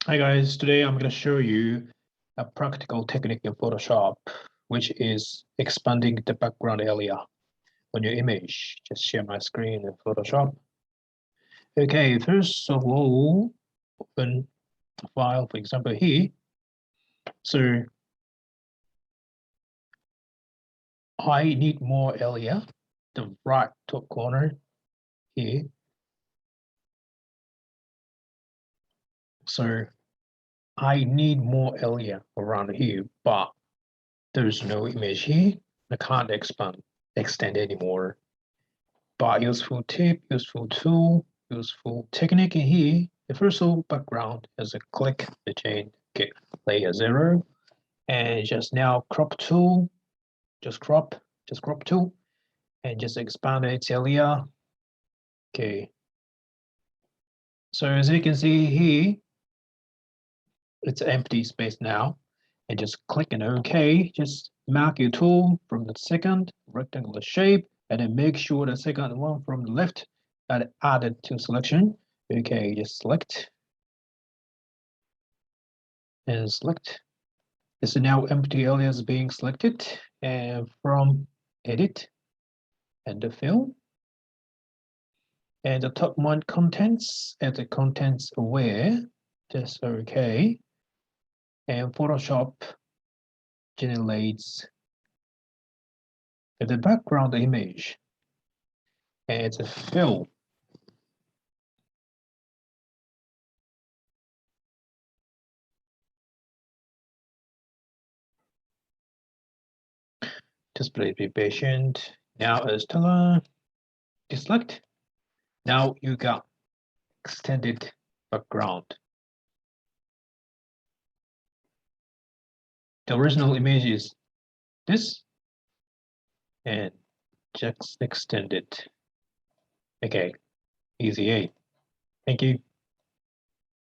Hi guys, today I'm going to show you a practical technique in Photoshop, which is expanding the background area on your image. Just share my screen in Photoshop. Okay, first of all, open a file, for example, here. So I need more area, the right top corner here. So I need more area around here, but there's no image here. I can't extend anymore. But useful tip, useful tool, useful technique in here. The first background is a click the chain, get layer 0, and just now crop tool, just crop tool, and just expand its area. Okay. So as you can see here, it's empty space now, and just click and OK. Just mark your tool from the second rectangular shape, and then make sure the second one from the left are added to selection. Okay, just select and select. So now empty area is being selected, and from edit and the fill, and the top one contents and the contents aware, just OK. And Photoshop generates the background image, and it's a fill. Just please be patient. Now as Stella, deselect. Now you got extended background. The original image is this, and just extend it. Okay, easy A. Thank you.